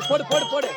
போடு போடு போடு.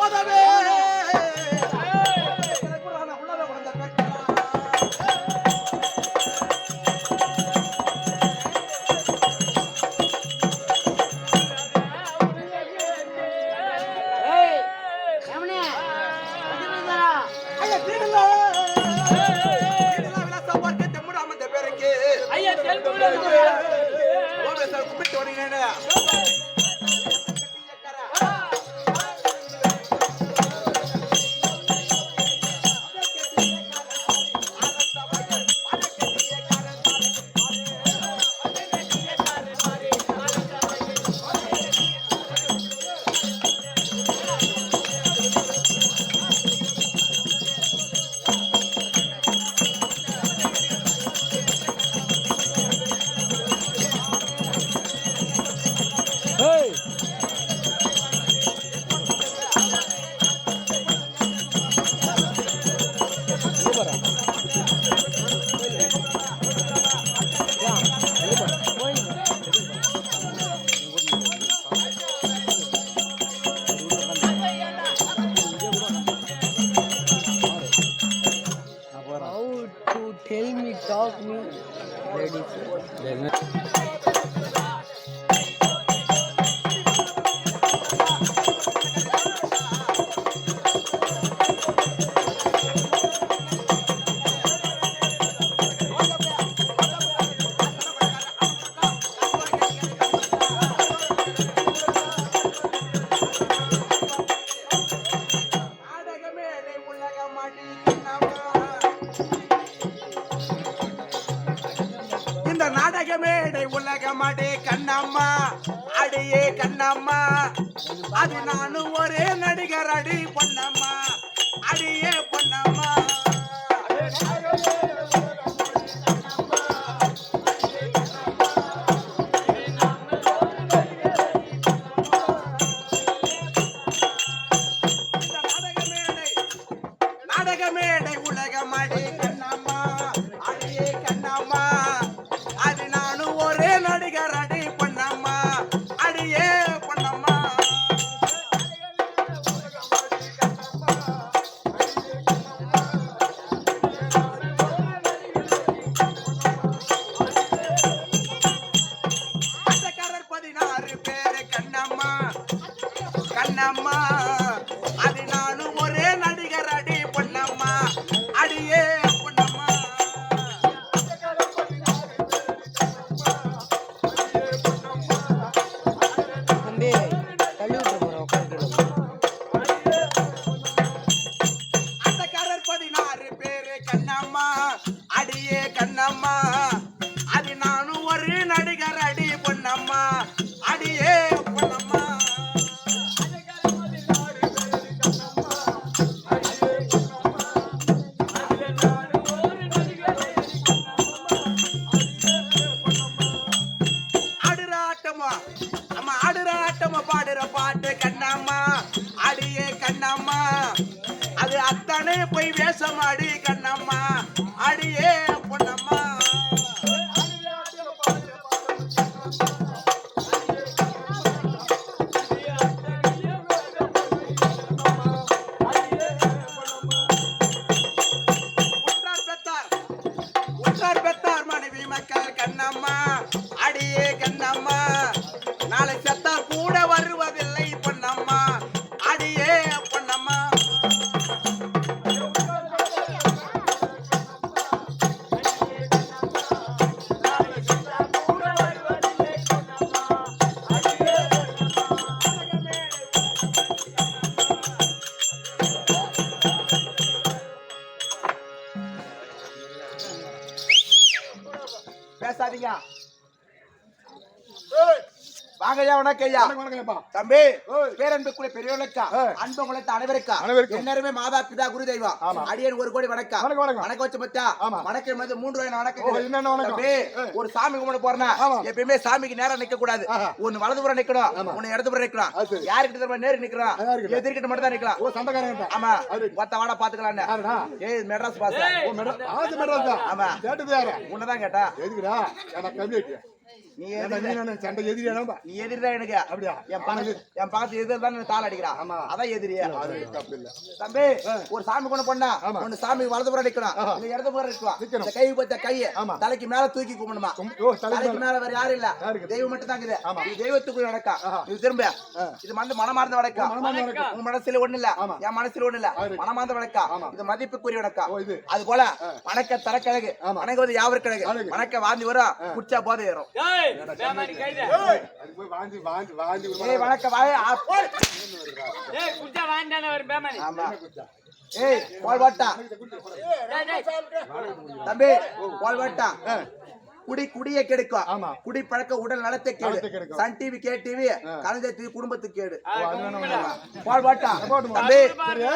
மாதவே Hey! How to tell me, talk me, ladies. இந்த நாடக மேடை உலகமாடே கண்ணம்மா அடியே கண்ணம்மா அது நானும் ஒரே நடிகர் அடி பொன்னம்மா அடியே பொன்னம்மா நாடக மேடை உலகமாடே கண்ணம்மா அடியே கண்ணம்மா அது நானும் ஒரே நடிகர் அடி பொன்னம்மா அடியே பொன்னம்மா ஆட்டக்காரர் 16 பேரு கண்ணம்மா கண்ணம்மா அது நானும் ஒரே நடிகர் அடி பொன்னம்மா அடியே பொன்னம்மா தம்பி தள்ளி விட்டு போறோம் உட்காந்து ஆட்டக்காரர் 16 பேரு கண்ணம்மா அடியே கண்ணம்மா அது நானும் ஒரு நடிகர் அடி பொன்னம்மா அடியே பொன்னம்மா ஆடுற ஆட்டமா அம்மா ஆடுற ஆட்டமா பாடுற பாட்டு கண்ணம்மா அடியே கண்ணம்மா அது அத்தனை போய் வேஷமாடி கண்ணம்மா அடியே பொன்னம்மா உற்றார் பெத்தார் மனைவி மக்கள் கண்ணம்மா அடியே கண்ணம்மா நாளை செத்தா கூட வருவதில்லை பொன்னம்மா அடியே பொன்னம்மா பேசாதீங்க வாங்கய்யா வணக்கம்யா தம்பி பேரன்புக்குரிய பெரியவர்களுக்கா அன்பு குலத்த அனைவருக்கா எல்லாருமே மாதா பிதா குரு தெய்வம் அடியன் ஒரு கோடி வணக்கம் வணக்கம் வச்சு பத்தா வணக்கம் வந்து 3 ரூபாய் வணக்கம் தம்பி ஒரு சாமி கும்பிட போறேன்னா எப்பயுமே சாமிக்கு நேரம் நிக்க கூடாது ஒன்னு வலதுபுறம் நிக்கணும் ஒன்னு இடதுபுறம் நிக்கணும் யாருக்கிட்ட நேரம் நிக்கிறோம் எதிர்கிட்ட மட்டும் தான் நிக்கலாம் ஆமா மொத்த வாடா பாத்துக்கலாம் ஏய் மெட்ராஸ் பாஸ் ஆமா உன்னதான் கேட்டா நீ ஏன்டா நீ நான் சண்டை எதிரியானப்பா நீ எதிரிதான் எனக்கு. அப்படியா? என் பக்கத்து எதிரி தான் தாள் அடிக்கிறான். ஆமா. அதான் எதிரியா. அது தப்பு இல்ல தம்பி ஒரு சாமி கொண்டு பண்ணா ஆமா. ஒன்னு சாமி வலது புறம் நிக்கணும், இல்ல இடது புறம் நிக்கணும். இந்த கை பத்த கையை ஆமா. தலைக்கு மேல தூக்கி கும்பிடணுமா. ஓ தலைக்கு மேல வேற யாரும் இல்ல, யாருக்கு? தெய்வம் மட்டும் தான் இருக்குது. ஆமா. இது தெய்வத்துக்குள்ள நடக்கா. இது திரும்ப இது மனமார்ந்த வழக்கா. உன் மனசுல ஒண்ணு இல்ல, ஆமா. என் மனசுல ஒண்ணு இல்ல, மனமார்ந்த வழக்கா. ஆமா. இது மதிப்புக்குரிய வழக்கா. ஓ இது அது போல வணக்க தரக்கழகு, ஆமா. வணங்குவது யாவர் கழகு, அழகு. வணக்க வாந்தி வரும், குடிச்சா போதை ஏறும். அது போய் வாந்தி வாந்தி வாந்தி ஏய் வணக்க வாய் ஆமா. ஏய் போல்வாட்டா தம்பி போல்வாட்டா. குடிய கெடுக்கும். ஆமா. குடி பழக்க உடல் நலத்தை நலத்தை கேடு. கெடுக்கும். சன் டிவி கே டிவி கலைஞர் டிவி குடும்பத்துக்கு கேடு. அது வேணாம். போல்வாட்டா போடுமா. தம்பி. சரியா?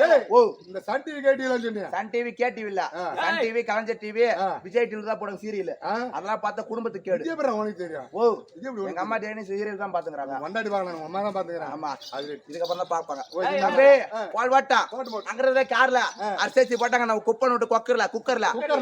ஏய், ஓ இந்த சன் டிவி கேட்டிலாம் சொன்னீங்க. சன் டிவி கே டிவி இல்ல, சன் டிவி கலைஞர் டிவி விஜய் டிவி தான் போடுங்க சீரியல். ஆ? அதெல்லாம் பார்த்தா குடும்பத்துக்கு கேடு. இது எப்படி உனக்கு தெரியும்? ஓ இது எப்படி எங்க அம்மா டேனி சீரியல் தான் பாத்துக்கறாங்க. வண்டாடி பாக்கலாம் அம்மா தான் பாத்துக்கறேன். ஆமா அது இதுக்கப்புறம் தான் பாப்பாங்க. ஓ, இது தம்பி போல்வாட்டா போட்டு போட்டு. அங்கறத கார்ல அரிசி போட்டாங்க. நம்ம குப்பை நோட்டு குக்கர்ல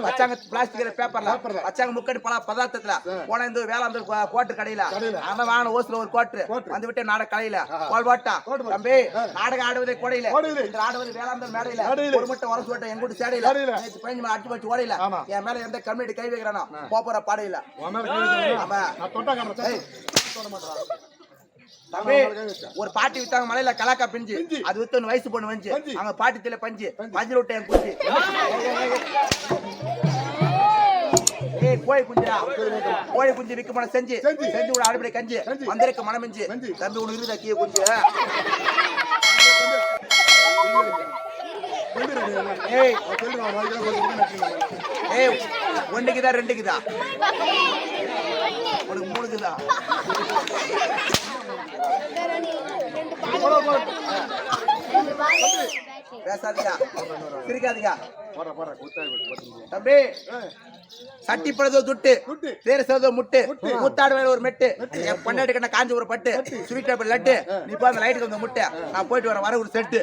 வச்சாங்க, பிளாஸ்டிக்ல பேப்பர்ல வச்சாங்க. முக்கடி பல பதார்த்தத்துல போன இந்த வேளாண் கோட்டு கடையில அந்த வாங்கின ஓசுல ஒரு கோட்டு வந்து விட்டு நாடக கடையில போல்வாட்டா. தம்பி நாடகம் ஆடுவதை கோடையில, இந்த ஆடுவது வேளாண் மேடையில ஒரு மட்டும் உரசு விட்ட எங்கூட்டு சேடையில நேற்று பயணி அட்டு வச்சு ஓடையில என் மேல எந்த கம்யூனிட்டி கை வைக்கிறானோ போற பாடையில. ஆமா தம்பி ஒரு பாட்டி வித்தாங்க மலையில கலாக்கா பிஞ்சு, அது வித்து ஒன்னு வயசு பொண்ணு வந்து அவங்க பாட்டி தில பஞ்சு பஞ்சு விட்டு என் குஞ்சு. ஏய் கோழி குஞ்சுடா, கோழி குஞ்சு விக்க மன செஞ்சு கூட அடிப்படை கஞ்சி வந்திருக்க மனமிஞ்சு. தம்பி உனக்கு இருக்குதா கீழே குஞ்சு? ஏய் ஏய் ஒண்ணுக்குதா ரெண்டுக்குதா உனக்கு மூணுக்குதா? பேசாதீங்க சிரிக்காதீங்க தம்பி. சட்டி பழதோ துட்டு தேர் சேதோ முட்டு மூத்தாடு வேற ஒரு மெட்டு என் பொண்டாட்டி கண்ண காஞ்சி ஒரு பட்டு ஸ்வீட் லட்டு நீ போ அந்த லைட்டுக்கு வந்த முட்டை நான் போயிட்டு வர ஒரு செட்டு.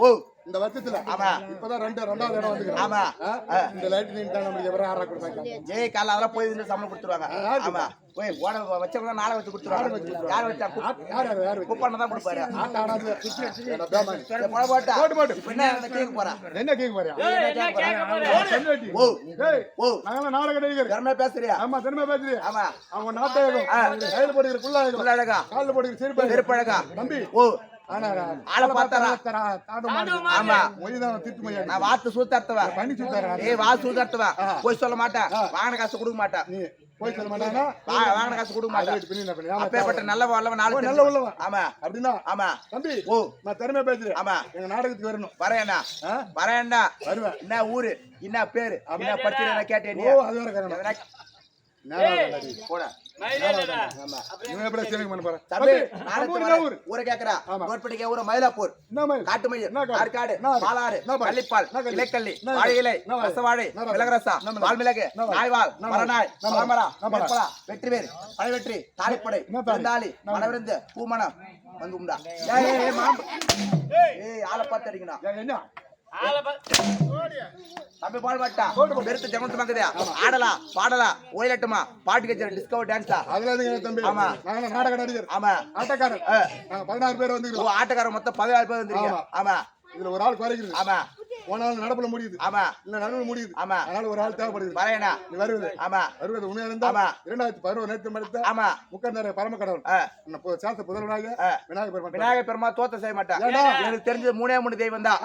ஓ இந்த வருஷத்துல ஆமா இப்பதான் ரெண்டாவது இடம் வந்து ஆமா இந்த லைட் நீங்க நம்மளுக்கு எவரா ஆறா கொடுப்பாங்க. ஜெய் கால அதெல்லாம் போய் சம்பளம் கொடுத்துருவாங்க. ஆமா போய் ஓட வச்சவங்க நாளை வச்சு கொடுத்துருவாங்க. யார் வச்சா யார் குப்பான தான் கொடுப்பாரு. ஆட்ட ஆடாது என்ன கேட்க போறேன்? என்ன கேட்க போறியா? ஓ ஓ நாங்க நாடக நடிகர் திறமை பேசுறியா? ஆமா திறமை பேசுறியா? ஆமா அவங்க நாட்டகம் கையில போடுகிற குள்ள அழகா காலில் போடுகிற செருப்பு அழகா தம்பி. ஓ ஆனா ஆளை பார்த்தாரா? ஆமா மொழிதான் திருட்டு மொழி. நான் வாத்து சூத்தார்த்தவன். பண்ணி சுத்தாரு. ஏய் வா சூத்தார்த்தவன் போய் சொல்ல மாட்டேன், வாங்கின காசு கொடுக்க மாட்டேன். நீ போய் சொல்ல மாட்டானா? வாங்கின காசு கொடுக்க மாட்டேன். பண்ணி அப்பேற்பட்ட நல்ல வல்லவன் நாலு நல்ல உள்ளவன். ஆமா அப்படின்னா ஆமா தம்பி ஓ நான் திறமை பேசுறேன். ஆமா எங்க நாடகத்துக்கு வரணும். வரேன்டா வரேன்டா. வருவேன். என்ன ஊரு என்ன பேரு என்ன படிச்சு கேட்டேன். ஓ அது வேற காரணம். போட ஊரை கேக்குறா ஊர மயிலாப்பூர் காட்டு மயில் ஆற்காடு பாலாறு பள்ளிப்பால் இலைக்கல்லி வாழை இலை ரசவாழை மிளகரசா வால்மிளகு நாய்வால் மரநாய் மரமரா வெற்றிவேர் பழை வெற்றி தாலிப்படை விருந்தாளி மனவிருந்து பூமணம் வந்து உண்டா. ஏய் ஆளை பார்த்து அடிக்கணும். என்ன தம்பி பால்வாட்டா பெருத்து ஜமத்து மக்குதா ஆடலாம் பாடலாம் ஓயிலட்டுமா பாட்டு கச்சேரி டிஸ்கவர் டான்ஸா? அதெல்லாம் தம்பி. ஆமா நாங்க நாடக நடிகர். ஆமா ஆட்டக்காரர். நாங்க 16 பேர் வந்துக்கிறோம். ஆட்டக்காரர் மொத்தம் 16 பேர் வந்திருக்கீங்க. ஆமா இதுல ஒரு ஆள் குறைக்கிறது. ஆமா போனாலும் நடப்புல முடியுது. ஆமா இல்ல நடுவுல முடியுது. ஆமா அதனால ஒரு ஆள் தேவைப்படுது. வரேனா நீ வருவது. ஆமா வருவது உண்மையா இருந்தா ஆமா 2011 நேத்து மடுத்த ஆமா முக்கந்தர பரம கடவுள் சாஸ்திர புதல்வனாக விநாயகர் பெருமாள். விநாயகர் பெருமாள் தோத்த செய்ய மாட்டா. எனக்கு தெரிஞ்சது 3 தெய்வம் தான்.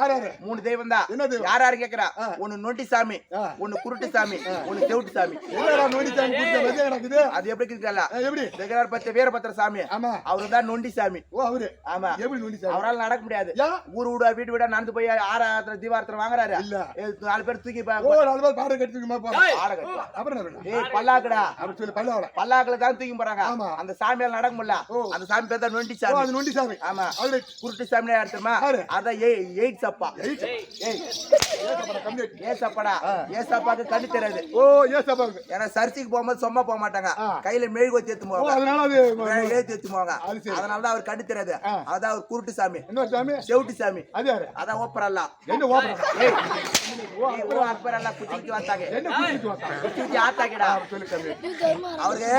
3 தெய்வம் தான். என்ன தெய்வம்? யார் கேக்குறா? ஒன்னு நொண்டி சாமி, ஒன்னு குருட்டு சாமி, ஒன்னு செவுட்டு சாமி. என்னடா நொண்டி சாமி குருட்டு வந்து நடக்குது? அது எப்படி இருக்குல்ல? எப்படி? ரெகுலர் பச்சை வீரபத்திர சாமி. ஆமா அவருதான் நொண்டி சாமி. ஓ அவரு. ஆமா எப்படி நொண்டி சாமி? அவரால நடக்க முடியாது. ஊரு வீடா வீட்டு வீடா நடந்து போய் ஆராத்திர தீபாரத்திர வாங்குறாரு. இல்ல 4 பேர் தூக்கி ஓ 4 பேர் பாட கட்டிக்குமா போ. ஆட கட்டலாம். அப்புறம் என்ன? ஏய் பல்லாக்குடா. அப்படி சொல்லி பல்லாவல. பல்லாக்குல தான் தூக்கி போறாங்க. ஆமா. அந்த சாமியால நடக்க முடியல. அந்த சாமி பேர் தான் நொண்டி ஓ சாமி. அது நொண்டி சாமி. ஆமா அவரு குருட்டு சாமியா எடுத்துமா? அத எயிட் சப்பா. ஏய் ஏசப்பட கம்ப்ளீட். ஏசப்படா. ஏசப்பாக்கு கண்ணு தெரியாது. ஓ ஏசப்பாக்கு. ஏன்னா சர்ச்சுக்கு போகும்போது சும்மா போக மாட்டாங்க. கையில மெழுகுவத்தி ஏத்து ஓ போவாங்க. அதனால அது ஏத்தி ஏத்து போவாங்க. அதனால தான் அவர் கண்ணு தெரியாது. அதான் அவர் குருட்டு சாமி. என்ன சாமி? செவுட்டு சாமி. அது யாரு? அதான் ஓப்பரல்ல. என்ன ஓப்பரா? ஓ அக்பர் எல்லாம் குச்சிக்கு வந்தாங்க என்ன கூட்டிட்டு வந்தா? குச்சி ஆத்தாக்கிடா சொல்லு தம்பி. அவருக்கு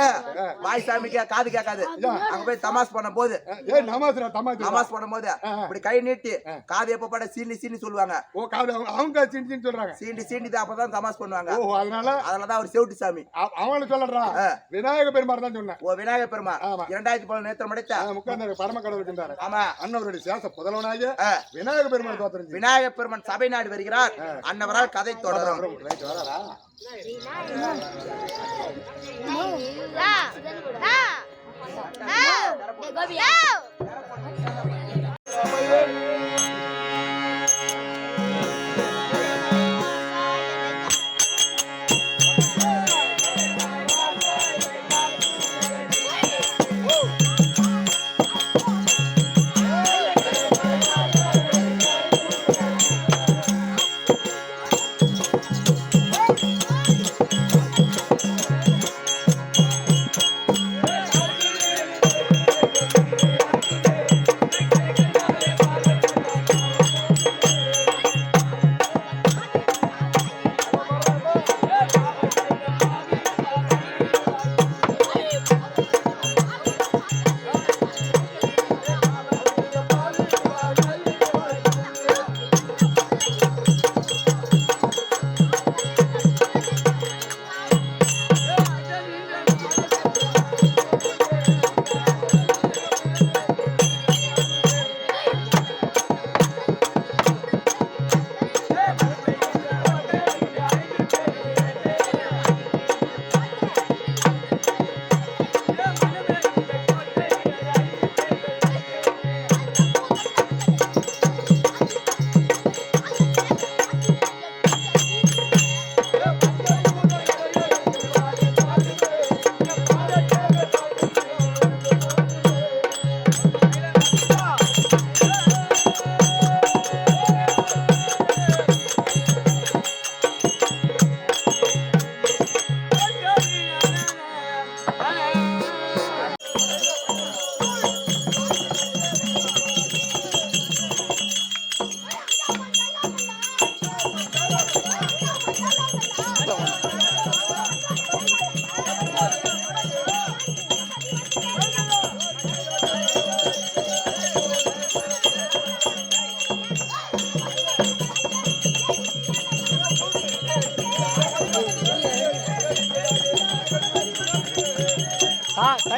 வாய் சாமிக்கு காது கேட்காது அங்க போய் தமாஸ் பண்ணும் போது ஏய் நமாஸ்ரா தமாஸ். தமாஸ் பண்ணும் போது இப்படி கை நீட்டி காது எப்ப பட சீனி சீனி சொல்லுவாங்க. ஓ காது அவங்க சின்ன சொல்றாங்க. சீண்டி சீண்டி அப்பதான் தமாஸ் பண்ணுவாங்க. ஓ அதனாலதான் அவர் செவுட்டு சாமி. அவங்கள சொல்லறா விநாயக பெருமாள் தான் சொன்னேன். ஓ விநாயக பெருமாள் 2010 நேத்திரம் படைத்த முக்காந்த பரம கடவுள் இருக்கின்றாரு. ஆமா அண்ணவருடைய சேச புதல்வனாகிய விநாயக பெருமாள் தோத்திரம் விநாயக பெருமான் சபை நாடு வருகிறார். அன்னவரால் கதை தொடரும். வராரா?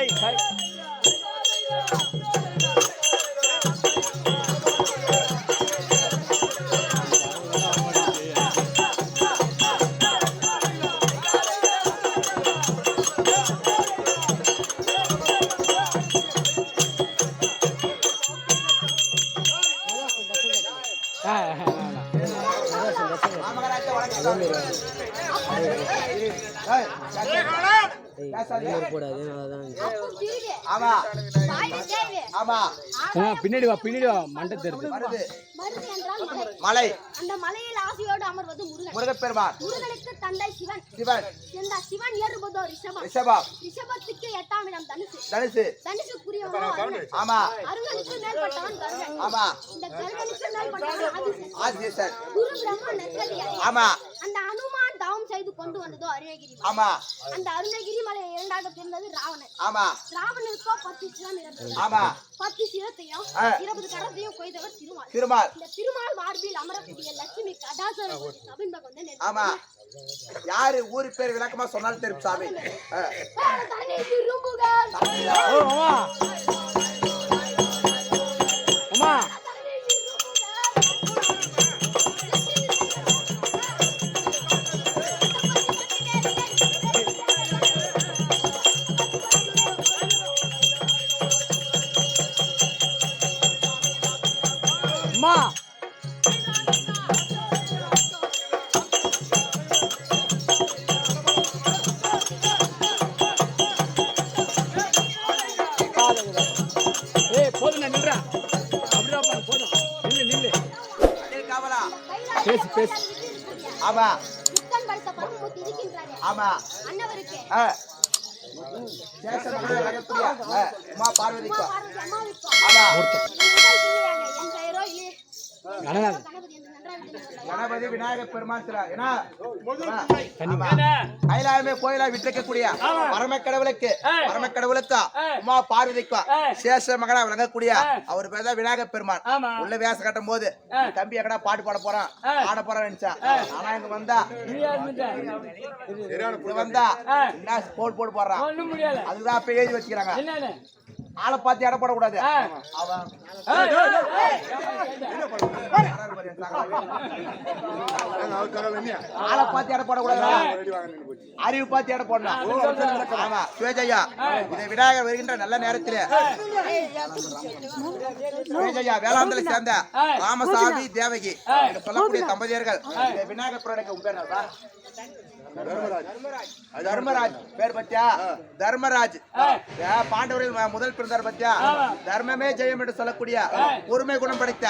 Kai. பின்னாடி வா மண்டை தெரியுது. மலை அந்த மலையில் ஆசையோடு அமர்வது முருகப்பெருமான். முருகனுக்கு தந்தை சிவன். இந்த சிவன் ஏறுவதோ ரிஷபம். ரிஷபத்துக்கு 8ஆம் இடம் தனுசு. தனுசுக்குரியவன் ஆமா. அருகனுக்கு மேல்பட்டவன் கருடன். ஆமா. இந்த கருடனுக்கு மேல்பட்டவன் ஆதிசேஷன். குரு பிரம்மா நெற்கதியாய். ஆமா. அந்த அனுமான் தவம் செய்து கொண்டு வந்ததோ அருணகிரி மலை. ஆமா. அந்த அருணகிரி மலையை இரண்டாக பிரிந்தது ராவணன். ஆமா. ராவணனுக்கோ 10 சிரம் இருந்தது. ஆமா. 10 சிரத்தையும் 20 கடத்தையும் கொய்தவர் திருமால். இந்த திருமால் மார்பில் அமரக்கூடிய லட்சுமி கடாசர சபிந்த கொண்டு. ஆமா. யாரு ஊரு பேர் விளக்கமா சொன்னாலும் தெரியும் சாமி. பேசு. ஆமா. புத்தன் படுத்த பரமூர்த்தி இருக்கின்றாரே. ஆமா. அன்னவருக்கு உமா பார்வதிக்கு. அம்மாவுக்கு. ஆமா. முதல் பிள்ளையாக என் பெயரோ இல்லையே. கணநாதன். கணபதி என்று நன்றாக தெரியும். கணபதி விநாயகர் பெருமான் சிலை ஏன்னா கைலாயமே கோயிலா விட்டிருக்கக்கூடிய பரமக்கடவுளுக்கா உமா பார்வதிக்கா சேஷ மகனா விளங்கக்கூடிய அவர் பேர் தான் விநாயகர் பெருமான். உள்ள வேச கட்டும் போது தம்பி எங்கடா பாட்டு பாட போறான் ஆட போறான்னு நினைச்சா, ஆனா இங்க வந்தா என்ன போட்டு போடுறான். அதுதான் அப்ப எழுதி வச்சுக்கிறாங்க, ஆளை பார்த்து எடை போடக்கூடாது. ஆளை பார்த்து எடை போடக்கூடாது, அறிவு பார்த்து எடை போடணும். ஆமா சுவேஜையா, இதை விநாயகர் வருகின்ற நல்ல நேரத்தில் சுவேஜையா வேளாந்தலை சேர்ந்த ராமசாமி தேவகி சொல்லக்கூடிய தம்பதியர்கள் விநாயகர் புராணக்கு உண்மையா தர்மராஜ் பேர் பத்தியா, தர்மராஜ் பாண்டவர்கள் முதல் பிறந்தார் பத்தியா, தர்மமே ஜெயம் என்று சொல்லக்கூடிய பொறுமை குணம் படைத்த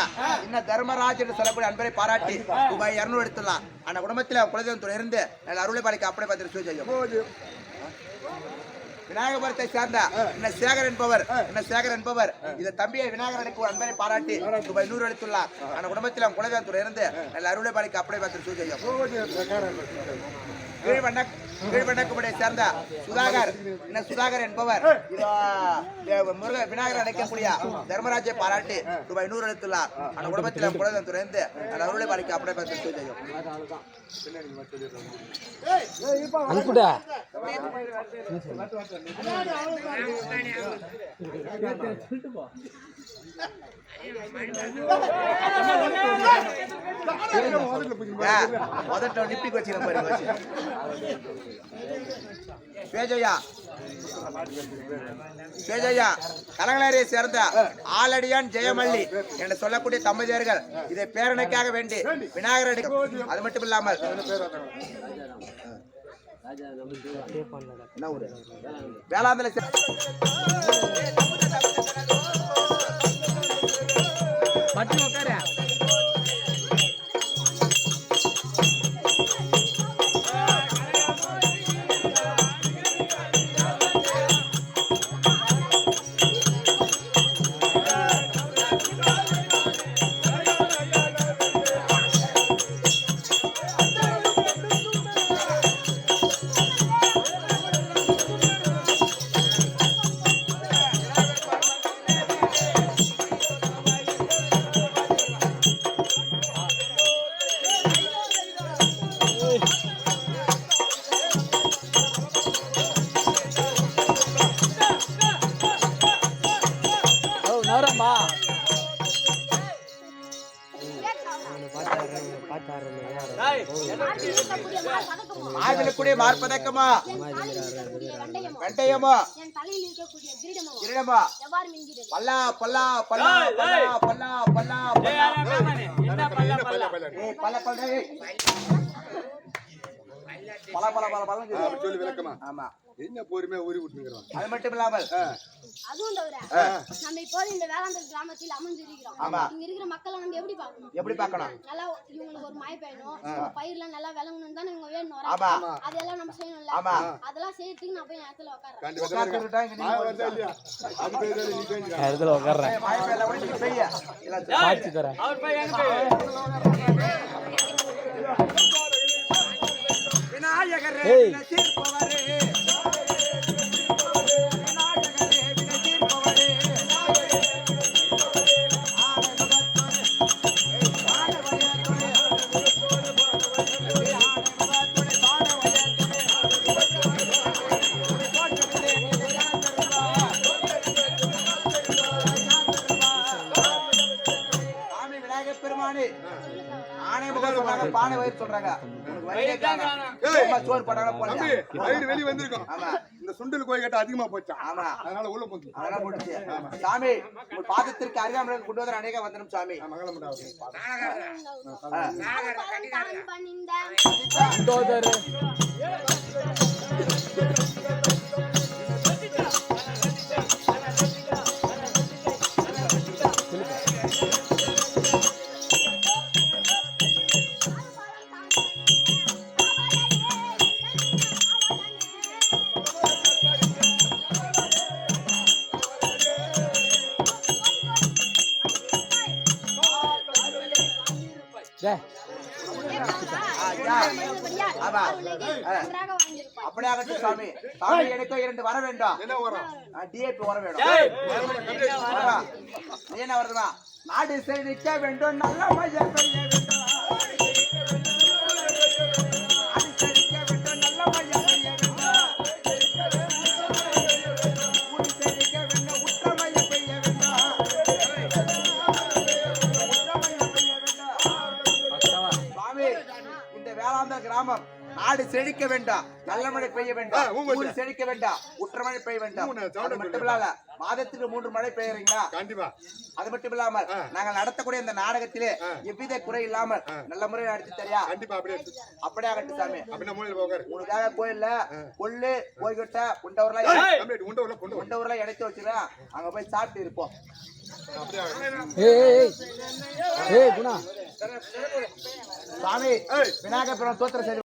இன்னும் தர்மராஜ் என்று சொல்லக்கூடிய அன்பரை பாராட்டி ரூபாய் 200 எடுத்துடலாம். அந்த குடும்பத்தில் குலதெய்வம் இருந்து அருளை பாலிக்க அப்படியே பார்த்துட்டு செய்யும். விநாயகபுரத்தை சேர்ந்த என்ன சேகர் என்பவர் இந்த தம்பியை விநாயகருக்கு அன்பரை பாராட்டி ரூபாய் 100 எடுத்துள்ளார். அந்த குடும்பத்தில் குலதெய்வம் இருந்து அருளை பாலிக்க அப்படியே பார்த்துட்டு செய்யும். கீழ்வண்ணக்குடியை சேர்ந்த சுதாகர் என்பவர் விநாயகர் அடைக்கக்கூடிய தர்மராஜை பாராட்டி ரூபாய் 100 எடுத்துள்ளார். அந்த குடும்பத்தில் குலதெய்வம் துறைந்து அருளை பாலிக்க அப்படியே பார்த்து செய்யும். நிப்பிக்கு வச்சு கலங்களாரியை சேர்ந்த ஆலடியான் ஜெயமல்லி என்று சொல்லக்கூடிய தம்பதியர்கள் இதை பேரனுக்காக வேண்டி விநாயகர் அடிக்கும். அது மட்டும் இல்லாமல் வேளாந்தலை மார்பதக்கமா வெண்டையமா கிரீடமா பல்லா பல்லா பல்லா பல்லா பல்லா சொல்லி விளக்கமா. ஆமா என்ன பொறுமையா ஊறி விட்டுங்கிறோம். அது மட்டும் இல்லாமல் அதுவும் தவிர நம்ம இப்போ இந்த வேளாந்தல் கிராமத்தில் அமர்ந்திருக்கிறோம். இங்க இருக்கிற மக்களை நம்ம எப்படி பார்க்கணும் நல்லா இவங்களுக்கு ஒரு மழை பெய்யணும், பயிர்லாம் நல்லா விளங்கணும் தான் இவங்க வேணும் வராங்க. அதெல்லாம் நம்ம செய்யணும்ல, அதெல்லாம் செய்யறதுக்கு நான் போய் இடத்துல உட்கார்றேன். பானை வயிறு சொல்றாங்க, சோறு போட்டாங்க வயிறு வெளியே வந்திருக்கும். இந்த சுண்டல் கோயில் கட்ட அதிகமா போச்சான். ஆமா அதனால உள்ள போச்சு. அதனால போட்டுச்சு. சாமி உங்கள் பாதத்திற்கு அருகாமல் கொண்டு வர அநேக வந்தனம் சாமி. மங்களம் உண்டாவது. ஐயா. ஆமா. அப்படியே ஆகட்டும் சாமி. சாமி எனக்கு 2 வர வேண்டும். என்ன வரும்? டிஏபி வர வேண்டும். வரவா? நீ என்ன வருதுமா? நாடு செழிக்க வேண்டும், நல்ல மழை பெய்ய வேண்டும். நாடு செழிக்க வேண்டும், நல்ல மழை பெய்ய வேண்டும். ஊர் செழிக்க வேண்டும், உற்ற மழை பெய்ய வேண்டும். உற்ற மழை பெய்ய வேண்டும். சுவாமி, இந்த வேளாந்தர் கிராமம் நாடு செழிக்க வேண்டாம், நல்ல மழை பெய்ய வேண்டாம். ஊர் செழிக்க வேண்டாம், உற்ற மழை பெய்ய வேண்டாம். அது மட்டும் இல்லாம மாதத்துக்கு 3 மழை பெய்யறீங்களா? கண்டிப்பா. அது மட்டும் இல்லாமல் நாங்கள் நடத்தக்கூடிய இந்த நாடகத்திலே எவ்வித குறை இல்லாமல் நல்ல முறையில் நடத்தி தரியா? கண்டிப்பா. அப்படியே ஆகட்டும் சாமி. அப்படின்னா மூலையில போகாரு. உனக்காக கோயில்ல கொள்ளு போய்கிட்ட உண்டவரெல்லாம் உண்டவரெல்லாம் எடுத்து வச்சுருவேன். அங்க போய் சாப்பிட்டு இருப்போம். ஏய் குணா சாமி விநாயகர் பெருமாள் தோத்திரம் செய்து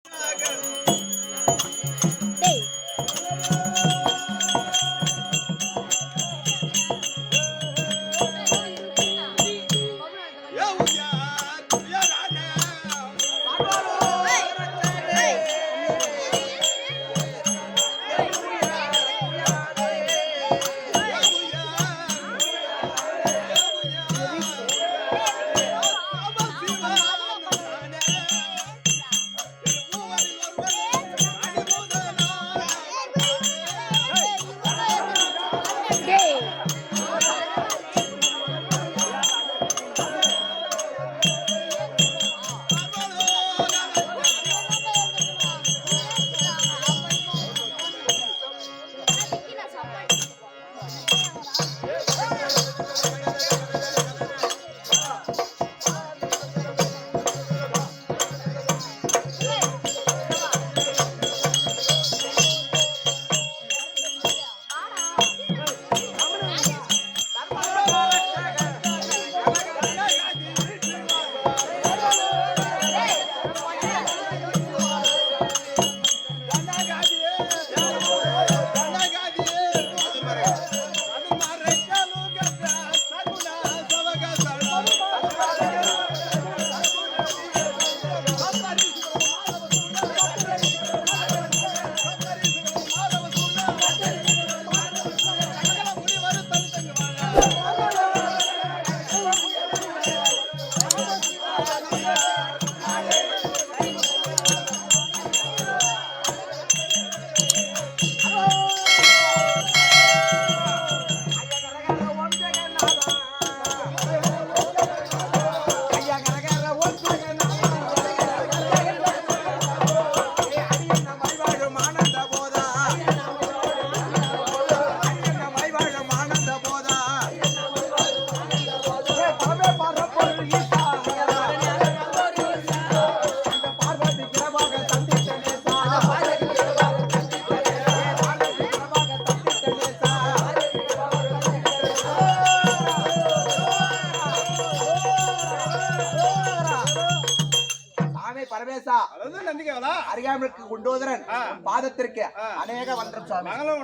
அருகாமைக்கு குண்டோதரன் பாதத்திற்கு அநேக வந்தம் சாமி. மங்களம்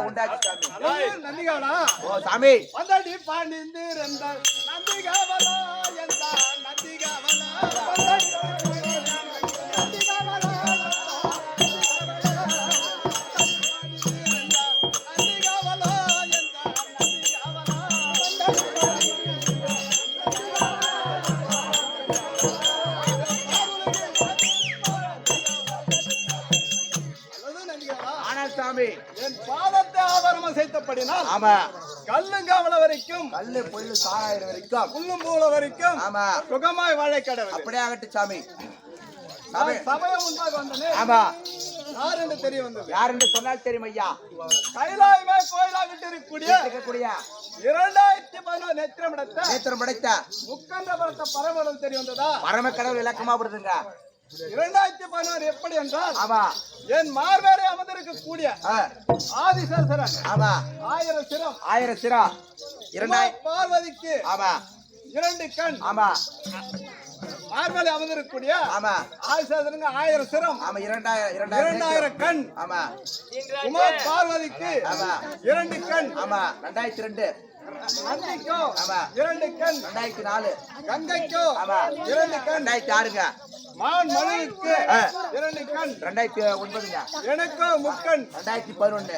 உண்டாச்சு சாமி. நந்திகாவலா? ஓ சாமி. வந்தடி பாண்டிந்திரந்த நந்திகாவலா எந்த நந்திகாவலா என் பாதத்தை ஆபரணம் செய்தபடினால் ஆமா கல்லுங்காவல வரைக்கும் கல்லு புல்லு சாராயிரம் வரைக்கும் புல்லும் பூல வரைக்கும் ஆமா சுகமாய் வாழை கடவுள். அப்படியே ஆகட்டும் சாமி. சமயம் முன்பாக வந்தனே ஆமா யார் என்று தெரிய வந்தது. யார் என்று சொன்னால் தெரியும் ஐயா. கைலாயமே கோயிலா விட்டு இருக்கக்கூடிய 2014 நேத்திரம் படைத்த முக்கந்தபுரத்த பரமடல் தெரிய வந்ததா? பரம கடவுள் இலக்கமா வருதுங்க. 2016 எப்படி என்றால் ஆமா என் மார்வேரை அமர்ந்திருக்கக்கூடிய ஆதிசேஷன் ஆமா 1000 சிரம் 2000 பார்வதிக்கு ஆமா 2 கண் ஆமா மார்வேலை அமர்ந்திருக்கக்கூடிய ஆமா ஆதிசேஷனுக்கு 1000 சிரம் ஆமா 2000 கண் ஆமா உமா பார்வதிக்கு ஆமா 2 கண் ஆமா 2002 நந்திக்கோ ஆமா 2 கண் 2004 கங்கைக்கோ ஆமா 2 கண் 2006ங்க மான் மனிதனுக்கு 2 கண் 2009ங்க. எனக்கு முக்கண் 2011.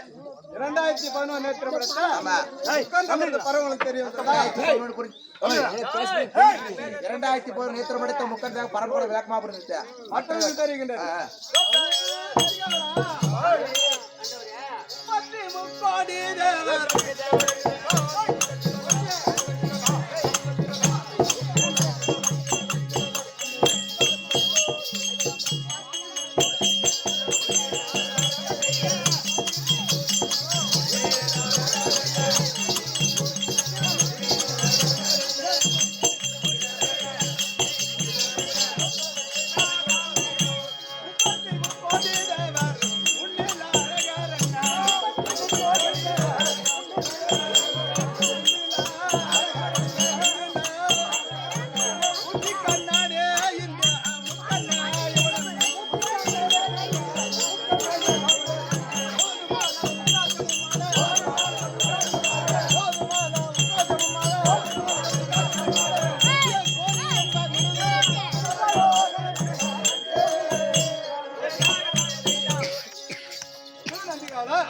2011 நேற்று படத்தை பரவங்களுக்கு தெரியும் 2011 நேற்று படத்தை முக்கன் பரம்பரை விளக்கமா இருந்துச்சு. மற்றவர்கள் தெரிகின்றன.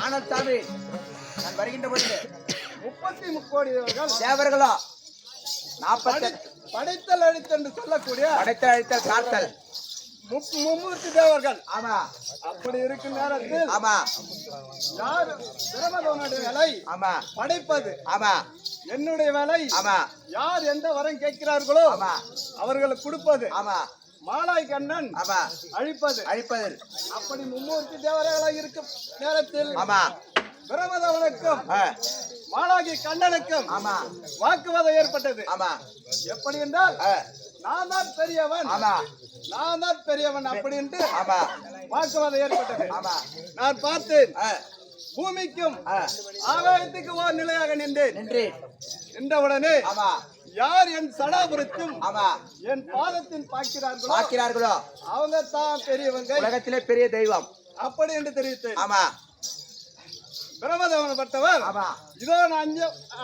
ஆனால் சாமி நான் வருகின்ற பொழுது 33 கோடி தேவர்களோ 48 படைத்தல் அழித்தல் என்று சொல்லக்கூடிய படைத்தல் அழித்தல் காத்தல் மும்மூர்த்தி தேவர்கள். ஆமா. அப்படி இருக்கும் நேரத்தில் ஆமா யார் பிரமதவனுடைய வேலை ஆமா படைப்பது, ஆமா என்னுடைய வேலை ஆமா யார் எந்த வரம் கேட்கிறார்களோ ஆமா அவர்களுக்கு கொடுப்பது, ஆமா மாலாய் கண்ணன் ஆமா அழிப்பது. அழிப்பதில் அப்படி மும்மூர்த்தி தேவர்களாக இருக்கும் நேரத்தில் ஆமா பிரமதவனுக்கும் மாலாகி கண்ணனுக்கும் ஆமா வாக்குவாதம் ஏற்பட்டது. ஆமா எப்படி என்றால் நான் தான் பெரியவன், ஆமா நான் தான் பெரியவன் அப்படி என்று ஆமா வாக்குவாதம் ஏற்பட்டது. ஆமா நான் பார்த்தேன் பூமிக்கும் ஆகாயத்துக்கு ஓர் நிலையாக நின்றேன். நின்றவுடனே ஆமா யார் என் சடாபுரத்தும் ஆமா என் பாதத்தின் பார்க்கிறார்களோ அவங்க தான் பெரியவங்க, உலகத்திலே பெரிய தெய்வம் அப்படி என்று தெரிவித்தேன். ஆமா பிரமதவனப்பட்டவர் ஆமா இதோ நான்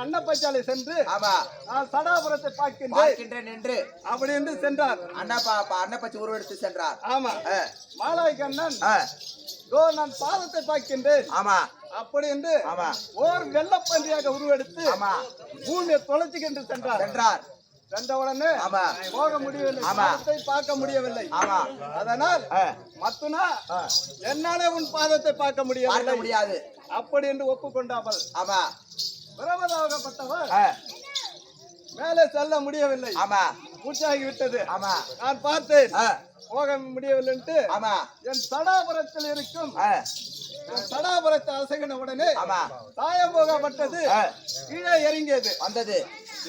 அன்னப்பச்சாலை சென்று ஆமா நான் சடாபுரத்தை பார்க்கின்றேன் என்று அப்படி என்று சென்றார். அன்னப்பச்சி உருவெடுத்து சென்றார். ஆமா மாலாய் கண்ணன் இதோ நான் பாதத்தை பார்க்கின்றேன் ஆமா அப்படி என்று ஆமா ஓர் வெள்ளப்பன்றியாக உருவெடுத்து ஆமா பூமியை தொலைச்சுக்கின்று சென்றார். சென்றவுடனே ஆமா போக முடியவில்லை, பாதத்தை பார்க்க முடியவில்லை. ஆமா அதனால் மத்துனா என்னாலே உன் பாதத்தை பார்க்க முடியாது அப்படி என்று ஒப்புக்கொண்டாமல் ஆமா பிரமதாகப்பட்டவர் மேலே செல்ல முடியவில்லை. ஆமா மூச்சாகி விட்டது. ஆமா நான் பார்த்தேன் போக முடியவில்லை. ஆமா என் சடாபுரத்தில் இருக்கும் சடாபுரத்தை அசைகின உடனே ஆமா தாயம் போகப்பட்டது கீழே இறங்கியது. வந்தது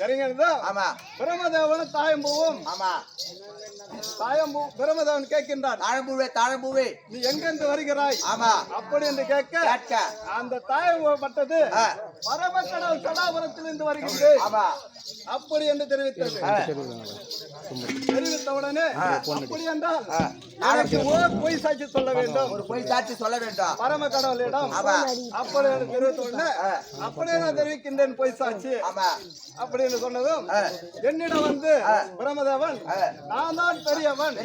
இறங்கினது ஆமா பிரமதேவனும் தாயம்பூவும் ஆமா தாயம்பூ பிரமதேவன் கேட்கின்றான், தாழம்பூவே நீ எங்கிருந்து வருகிறாய் ஆமா அப்படி என்று கேட்க அந்த தாயம்பூப்பட்டது பரமக்கடல் சடாபுரத்திலிருந்து வருகிறது ஆமா அப்படி என்று தெரிவித்தது. தெரிவித்த உடனே அப்படி என்றால் எனக்கு ஓர் பொய் சாட்சி சொல்ல வேண்டும், ஒரு பொய் சாட்சி சொல்ல வேண்டும் பரம கடவுளிடம் அப்படி என்று தெரிவித்த உடனே அப்படியே நான் தெரிவிக்கின்றேன் பொய் சாட்சி அப்படின்னு சொன்னதும் என்னிடம் வந்து பிரமதேவன் நான் தான் பெரியவன்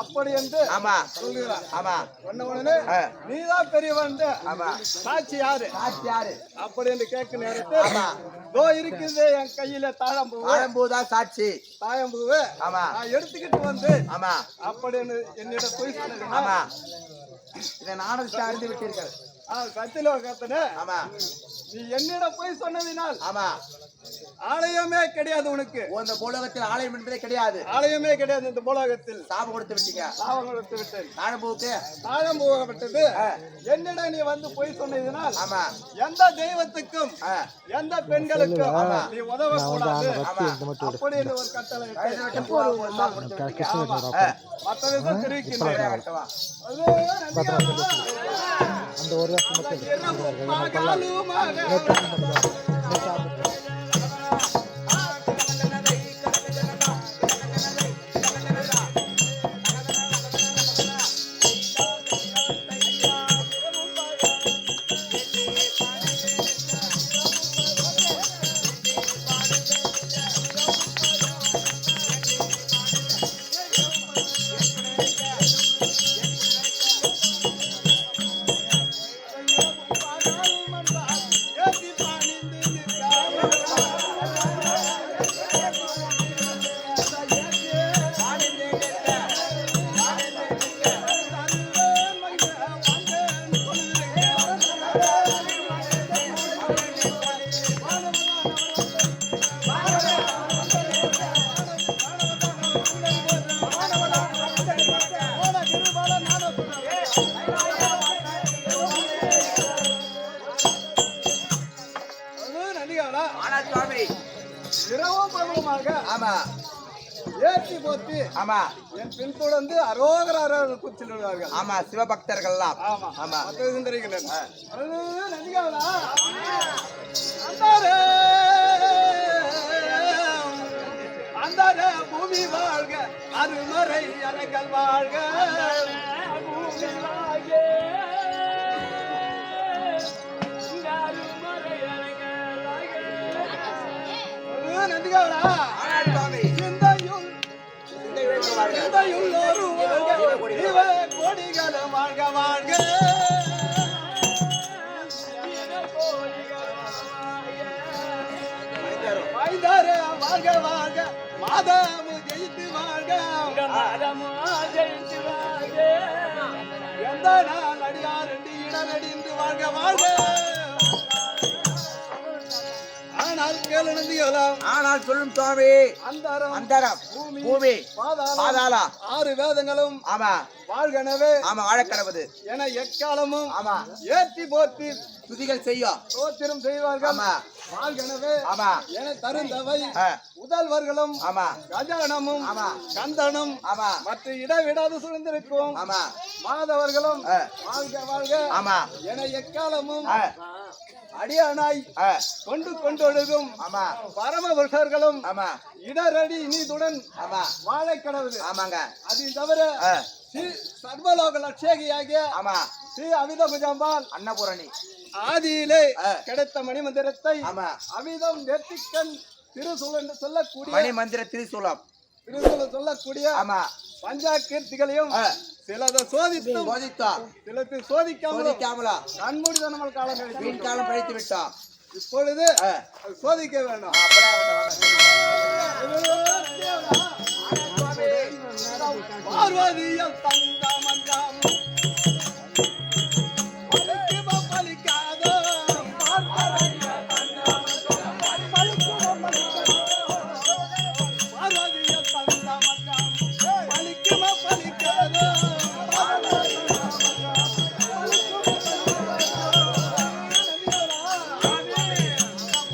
அப்படி என்று ஆமா சொல்கிறான். ஆமா சொன்ன உடனே நீதான் பெரியவன் சாட்சி யாரு அப்படி என்று கேட்க நேரத்தில் தோ இருக்குது என் கையில தாழம்பூதான் சாட்சி தாயம்பூவு ஆமா நான் எடுத்துக்கிட்டு வந்து ஆமா அப்படின்னு என்னிடம் பொய் சொன்னது. ஆமா இதை நாடகத்தை அறிந்து விட்டீர்கள். சத்தில கத்தன ஆமா நீ என்னிடம் பொய் சொன்னதினால் ஆமா ஆலயமே கிடையாது உனக்கு. இந்த பூலோகத்தில் ஆலயம் என்பதே கிடையாது, ஆலயமே கிடையாது. இந்த பூலோகத்தில் சாபம் கொடுத்து விட்டீங்க. சாபம் கொடுத்து விட்டேன். தாழம்பூவுக்கு தாழம்பூவப்பட்டது என்னிடம் நீ வந்து பொய் சொன்னதினால் ஆமா எந்த தெய்வத்துக்கும் எந்த பெண்களுக்கும் நீ உதவக்கூடாது அப்படி என்று ஒரு கட்டளை மற்ற விஷயம் தெரிவிக்கின்றேன். இரவும் பகலுமாக ஆமா ஏற்றி போத்தி ஆமா என் பின் தொடர்ந்து அரோகர கூச்சலிடுவார்கள். ஆமா சிவபக்தர்கள்லாம் ஆமா ஆமா மற்றதும் தெரிகின்றன. நந்திகாவலா அந்த பூமி வாழ்க அருமறை அலைகள் வாழ்க பூமி வாழ்க நந்திகாவலா சிந்தையுள் ஒரு கோடிகள் வாழ்க வாழ்க மைந்தார வாழ்க வாழ்க மாதமு ஜெயித்து வாழ்க எந்த நாள் அடியார் இடனடிந்து வாழ்க வாழ்க. ஆனால் கேளு நந்தியோலாம் ஆனால் சொல்லும் சுவாமி அந்தரம் பூமி பாதாளம் 6 வேதங்களும் ஆமா வாழ்கனவே ஆமா வாழக்கடவுது என எக்காலமும் ஆமா ஏற்றி போற்றி துதிகள் செய்யும் சோத்திரம் செய்வார்கள். ஆமா வாழ்கனவே ஆமா என தருந்தவை ஆ, முதல்வர்களும் ஆமா கஜானமும் ஆமா கந்தனும் ஆமா மற்ற இடவிடாது சுழ்ந்திருக்கும் ஆமா மாதவர்களும் ஆ, வாழ்க வாழ்க ஆமா என எக்காலமும் ஆ, அடியானாய் ஆ, கொண்டொழுகும் ஆமா பரம புருஷர்களும் ஆமா இடரடி நீதுடன் ஆமா வாழை கடவுது. ஆமாங்க அதை தவிர ஆ, ஸ்ரீ சர்வலோக லட்சேகியாகிய ஆமா ஸ்ரீ அமித குஜாம்பால் அன்னபூரணி ஆதியிலே ஆ. கிடைத்த மணிமந்திரத்தை ஆமா அமிதம் நெற்றிக்கண் திருசூல் என்று சொல்லக்கூடிய மணி மந்திர திரிசூலம் திருசூல் சொல்லக்கூடிய ஆமா பஞ்சாக்கீர்த்திகளையும் ஆ, சிலதை சோதித்தும் போதித்தா சிலத்தை சோதிக்காமலும் சோதிக்காமலா கண்மூடிதனமல் காலம் கழித்து வீண் காலம் கழித்து விட்டோம் இப்பொழுது ஆ, அது சோதிக்க வேண்டும். பார்வதியம் தந்த மன்றம் பலிக்காதோ பார்வதியம் தந்த மன்றம் பலிக்குமா பலிக்காதோ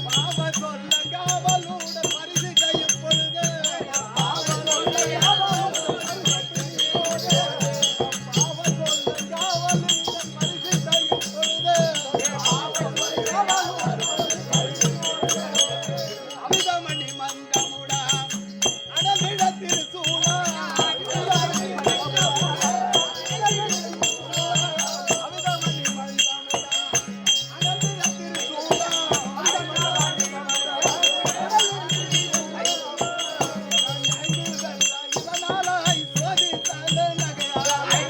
பாவ சொல்ல காவலோட பரிசு செய்யும் பொழுது அமிதமணி மந்தமுடா அடலிடத்தில் சூழா அமிதமணி மந்தமுடா அடலிடத்தில் சூழா இதனாலாய் சோதித்தாலே நகையாய்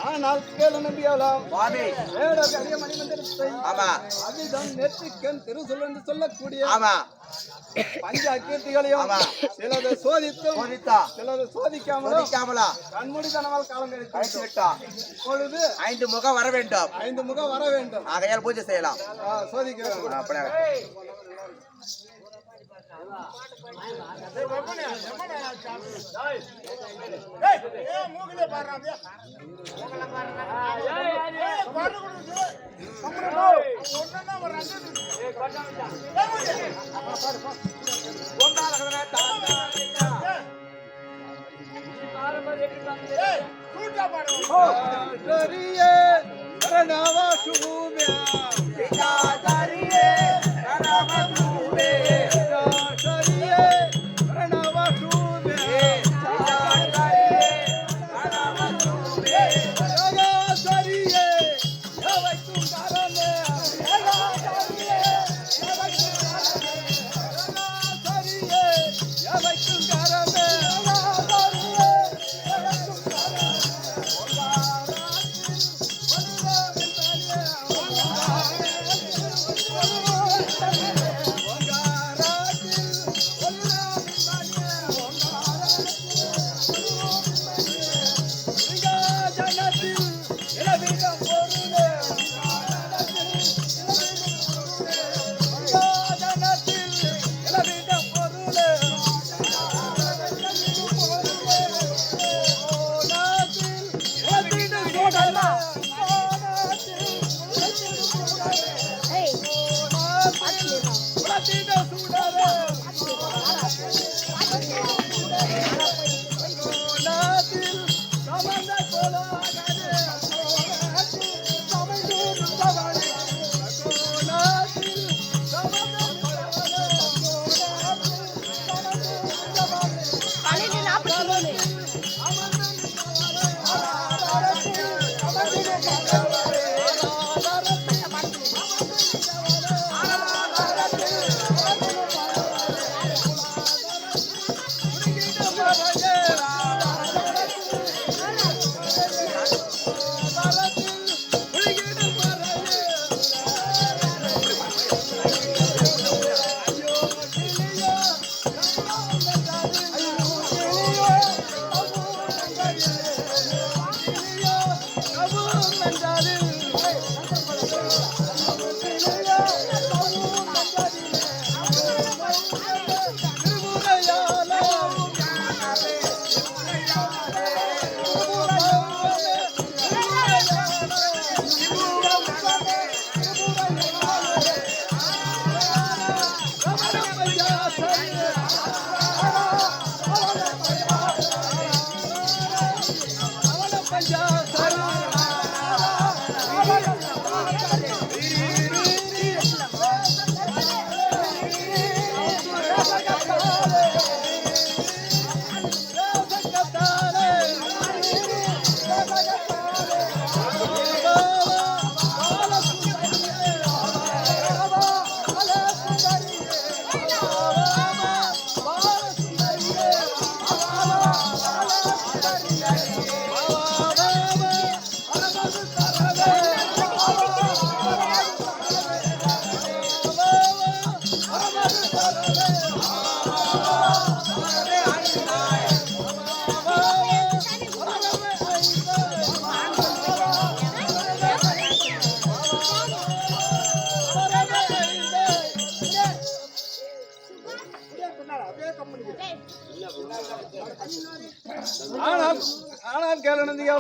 ஆனால் கேளு நம்பியாலாம் சுவாமி வேடர் அரிய மணிமந்திரத்தை ஆமா அமிதம் நெற்றிக்கண் திருசொல் என்று சொல்லக்கூடிய ஆமா பஞ்ச கீர்த்திகளையும் ஆமா. சிலதை சோதித்தும் சோதித்தா சிலதை சோதிக்காமலும் சோதிக்காமலா கண்மூடித்தனமால் காலம் கழித்து கழித்து விட்டோம் இப்பொழுது 5 முகம் வர வேண்டும் 5 முகம் வர வேண்டும். ஆகையால் பூஜை செய்யலாம் சோதிக்க வேண்டும். அப்படியே தரியே ரணவா சுபே தரியே ரணவா சுபே தரியே ரணவா சுபே தரியே யவை துங்கரமே தரியே யவை துங்கரமே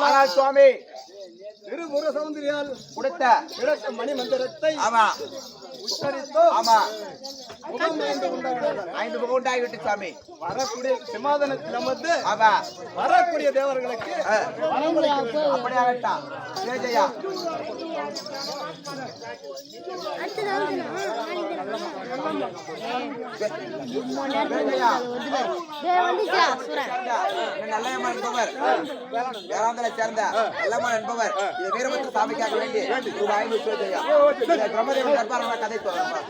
ஆனால் சுவாமி திருமுக சௌந்தரியால் கொடுத்த கிடைத்த மணி மந்திரத்தை ஆமா உச்சரித்தோ ஆமா முகம் 5 முகம் உண்டாகிவிட்டு சுவாமி வரக்கூடிய சிம்மாதனத்தில் அமர்ந்து ஆமா வரக்கூடிய தேவர்களுக்கு அப்படியாகட்டா ஜெயா நல்லம்மா என்பவர் வேளாந்தலை சேர்ந்த நல்லம்மா என்பவர் இது வீரபத்ர சாமிக்காக வேண்டி ரூபாய் 500 ஜெயா பிரம்மதேவன் தர்பாரமான கதை சொல்லுங்க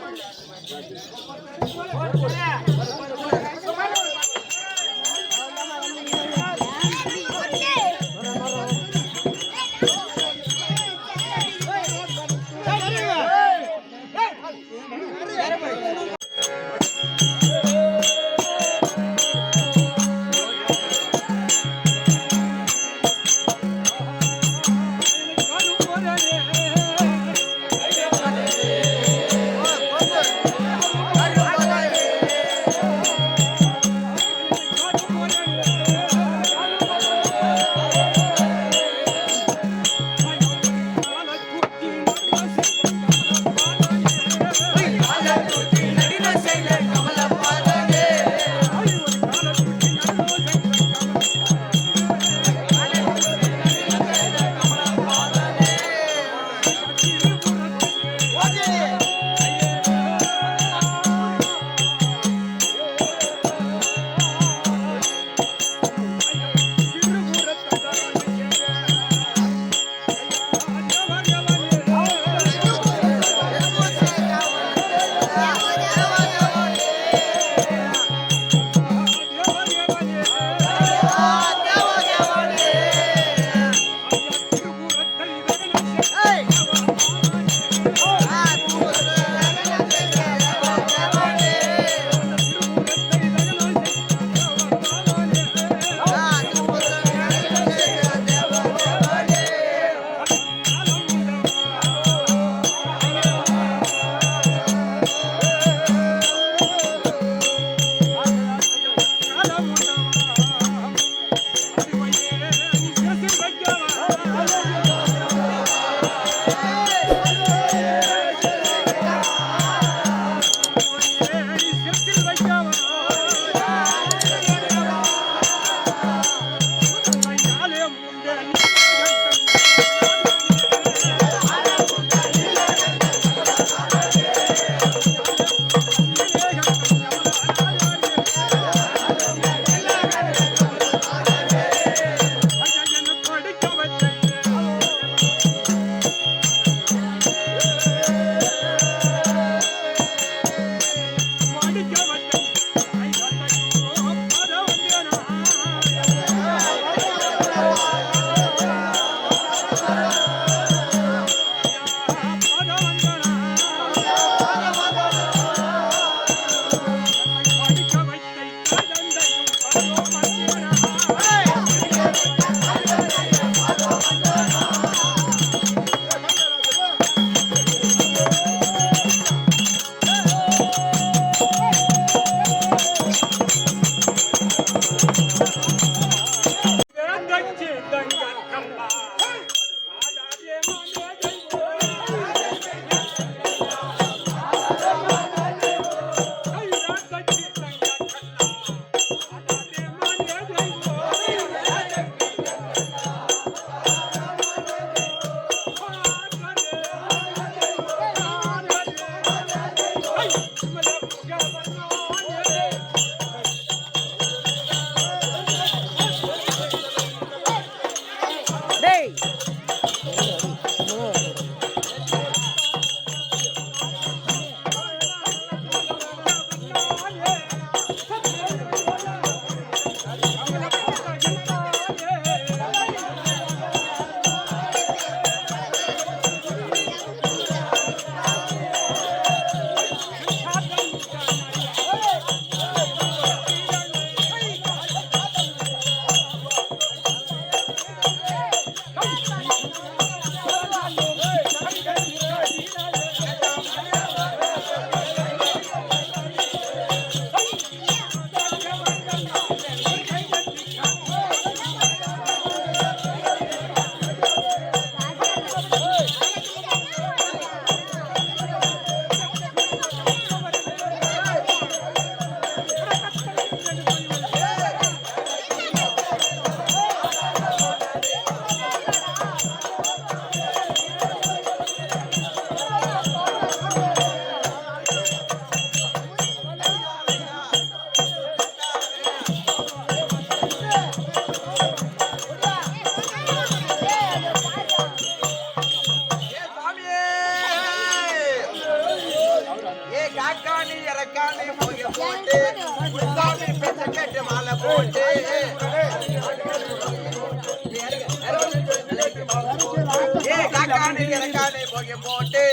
போகி போட்டு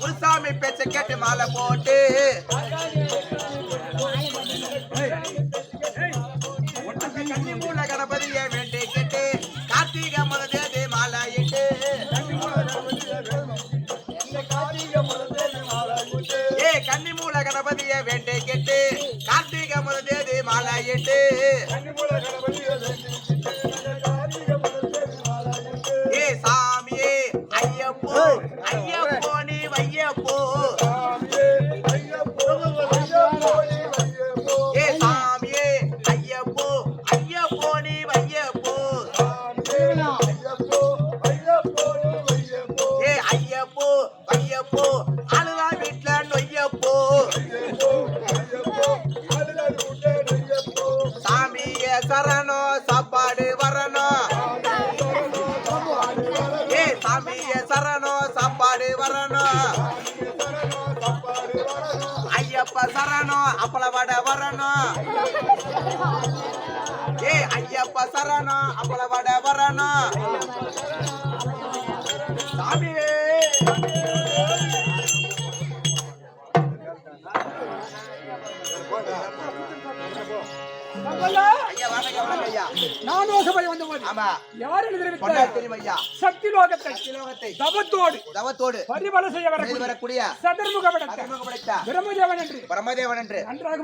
குருசாமி பேச்ச கேட்டு மாலை போட்டு கன்னி மூல கணபதியை வேண்டி கேட்டு கார்த்திகை முதல் தேதி மாலை இட்டு கன்னி மூல கணபதியை வேண்டி கேட்டு கார்த்திகை முதல் தேதி மாலை இட்டு சாமியே ஐயப்போ ஐயப்போ நீ வையப்போ சாமியே ஐயப்போ ஐயப்போ நீ வையப்போ ஐயப்போ வையப்போ அழுதா வீட்டுல நொய்யப்போ சாமிய சரணோ சாப்பாடு வரணும் சாமிய சரணோ சாப்பாடு வரணும் ஐயப்ப சரணோ அப்பள வடை வரணும் ஐயப்ப சரணோ அப்பள வடை வரணும் சாமியே தவத்தோடு பரிபல செய்ய வரக்கூடிய பிரம்மதேவன் என்று நன்றாக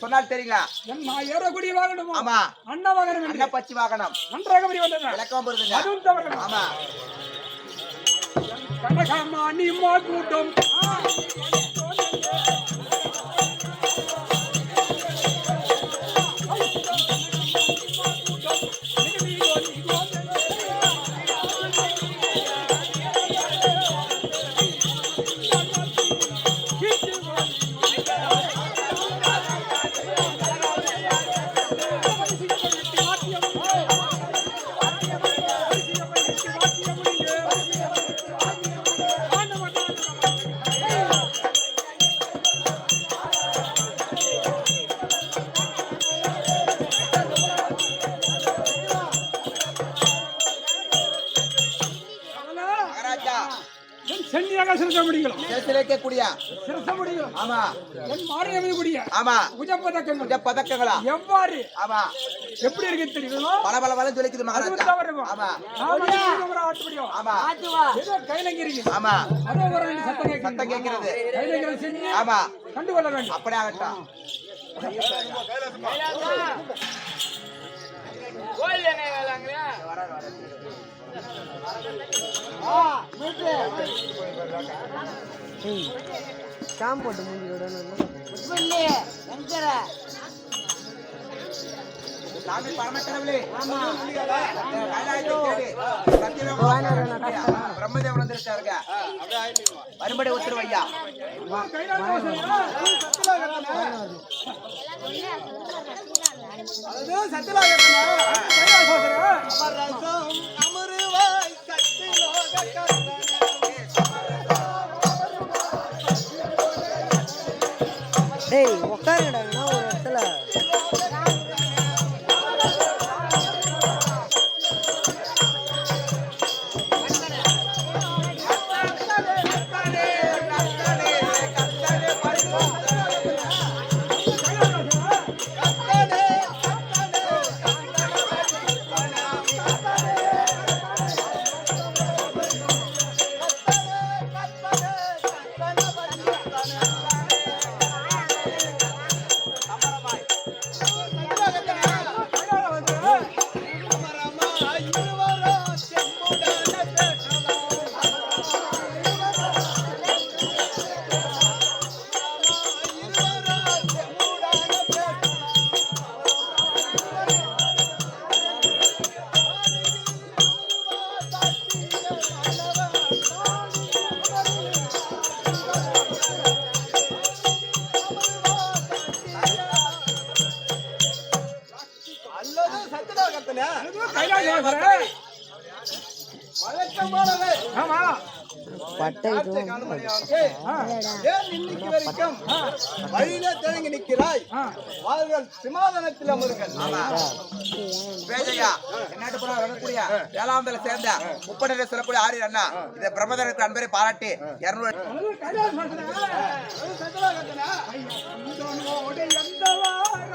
சொன்னால் தெரியுங்களா நான் ஏறக்கூடிய வாகனம் ஆமா அண்ணா வாகனம் அண்ணா பச்சி வாகனம் நன்றாக வந்தது விளக்கம் வருதுங்க அதுவும் தவறு ஆமா கனகமாணி மாகூட்டம் சென்னியாக சிறக்க முடியும் சிறக்க முடியும் ஆமா என் மாறியமை கூடிய ஆமா பதக்கங்களா எவ்வாறு ஆமா எப்படி இருக்கு தெரியுமா பல பல பல ஜொலிக்குது மகாராஜா ஆமா ஆமா ஏதோ கைலங்கிருக்கு ஆமா அதோ ஒரு சத்தம் கேட்கிறது கைலங்கிற செஞ்சு ஆமா கண்டு கொள்ள வேண்டும் அப்படியே ஆகட்டும் கோயில் என்ன வேளாங்கற ஷாம் போட்டு மூஞ்சியோட சாமி பரமக்கடவுளே பிரம்மதேவன் வந்துருக்காருங்க மறுபடி உத்தரவு ஐயா டேய் உட்காருங்கடா ஒரு இடத்துல சத்தியலோகத்திலே கைலாசவாசரே. வழக்கம் போலவே ஆமா. பட்டை காற்றை காணும்படியாக ஏன் இன்னைக்கு வரைக்கும் வழியில தேங்கி நிற்கிறாய்? வாழ்கள் சிமாதனத்தில் அமருங்கள். வேஜையா நாட்டுப்புற வரக்கூடிய வேளாந்தல சேர்ந்த முப்படை சொல்லக்கூடிய ஆரிய அண்ணா இந்த பிரமதனுக்கு அன்பரை பாராட்டி 200 கைலாசவாசரே. சத்தியலோகத்திலே உன்னோடு எந்த வாரம்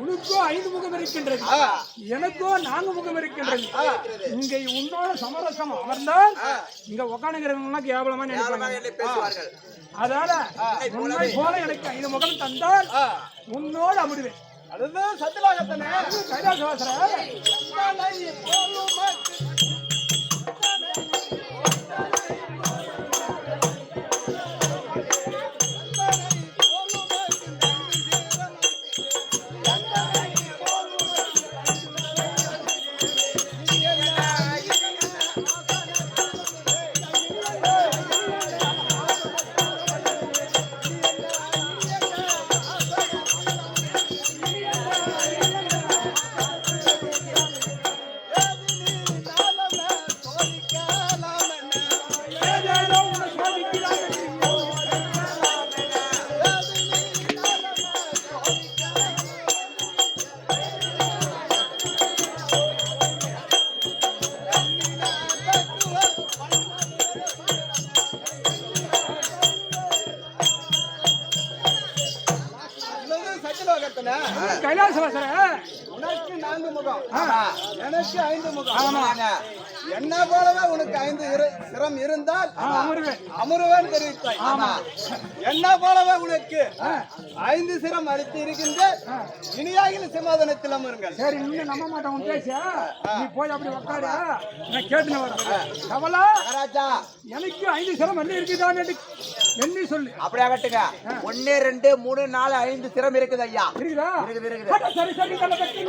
உனக்கோ 5 முகம் இருக்கின்றது, எனக்கோ 4 முகம் இருக்கின்றது. இங்க உன்னோட சமரசம் அமர்ந்தால் இங்க உட்காந்துங்கிறவங்க கேவலமா நினைப்பாங்க. பேசுவார்கள். அதனால உன்னை போல எனக்கு 5 முகம் தந்தால் உன்னோடு அமருவேன். அடுத்து சத்தியலோகத்திலே கைலாசவாசரே. சத்தியலோகத்திலே கைலாசவாசரே. உனக்கு 4 முகம், ஆமா. எனக்கு 5 முகம். ஆமாங்க. என்ன போலவே உனக்கு 5 சிரம் இருந்தால் அமருவேன். அமருவேன் தெரிவித்தாய். ஆமா. என்ன போலவே உனக்கு 5 சிரம் அளித்து இருக்கின்ற இனியாகிலும் சிமாதனத்தில் அமருங்கள். சரி, இன்னும் நம்ப மாட்டேன் உன் பேச்ச. நீ போய் அப்படி உட்காரு, நான் கேட்டுன்னு வரேன். கவலா, மகாராஜா எனக்கு 5 சிரம் வந்து இருக்குதான்னு எண்ணி சொல்லு. அப்படியே ஆகட்டுங்க. 1 2 3 4 5 சிரம் இருக்குது ஐயா. இருக்குதா? இருக்குது இருக்குது. அட, சரி சரி தலை கட்டி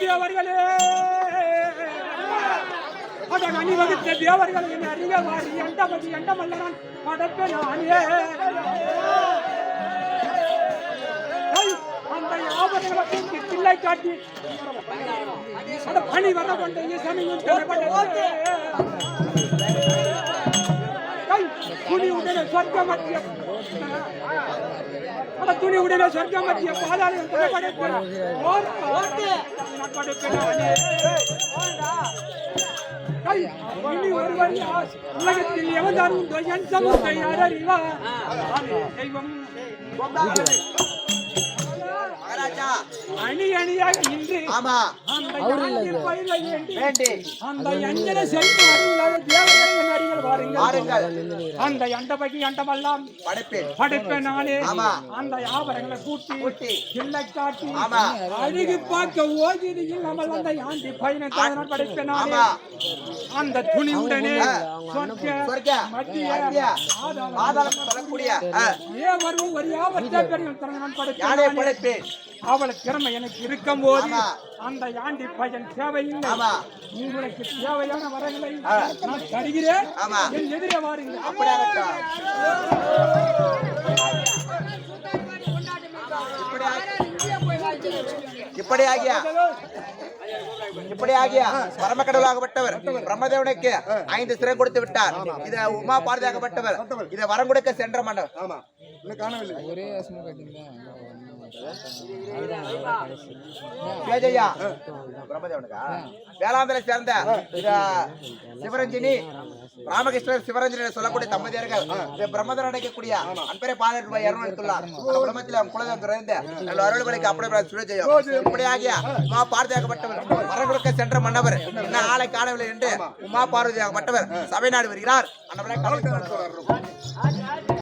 தேவர்களே, அதான் அணிவகுத்த தேவர்கள் என் அறிய வாரி எண்டபதி எண்டமல்லவன் படைப்ப நானே. அந்த ஆபரணங்களை தூக்கி தில்லை காட்டி அந்த பணி வர கொண்ட ஈசனையும் துணி உடனே சொர்க்க மத்திய துணி உடனே சொர்க்க மத்திய பாதாளம் இனி ஒருவர் உலகத்தில் எவன்தான் உண்டோ என் சமூகத்தை அறிவா தெய்வம் மகாராஜா அணி அணியாக நின்று ஆமா அந்த யானையின் பயிரை வேண்டி அந்த அஞ்சன செல்வ அருளாத தேவர்கள் என் அருகில் வாருங்கள். அந்த அண்டபகி அண்டமெல்லாம் படைப்பேன் நானே. அந்த ஆபரங்களை கூட்டி கிள்ளை காட்டி அழகு பார்க்க ஓதியில் நம்ம அந்த ஆண்டி பையனை படைப்பேன் நானே. அந்த துணிவுடனே சொர்க்க மத்திய ஆதாரம் சொல்லக்கூடிய ஏ வரும் ஒரு ஆபத்தை பெரிய நான் படைப்பேன். அவளை திறமை எனக்கு இருக்கும் போது ஆமா. அந்த ஆண்டி பையன் தேவையில்லை. ஆமா. உங்களுக்கு தேவையான வரங்களை நான் தருகிறேன். ஆமா. என் எதிரே வாருங்கள். இப்படியாகிய பரமக்கடவுளாகப்பட்டவர் பிரம்மதேவனுக்கு 5 சிறை கொடுத்து விட்டார். இத உமா பார்வையாகப்பட்டவர் இதை வரம் கொடுக்க சென்ற மன்னர். ஆமா இன்னும் காணவில்லை. ஒரே வசமா கட்டிருந்தேன். ஜெயா பிரம்மதேவனுக்கா வேளாந்தரை சேர்ந்த சிவரஞ்சினி ராமகிருஷ்ணர் சிவரஞ்சனி சொல்லக்கூடிய தம்பதியர்கள் பிரம்மதர் அடைக்கக்கூடிய அன்பரை பாதர் ரூபாய் 200 எடுத்துள்ளார். குடும்பத்தில் குலதம் நல்ல அருள்களுக்கு அப்படியே சுழஜெயம் இப்படியாகிய உமா பார்வையாகப்பட்டவர் வரம் கொடுக்க சென்ற மன்னவர் என்ன ஆளை காணவில்லை என்று உமா பார்வதியாகப்பட்டவர் சபை நாடு வருகிறார்.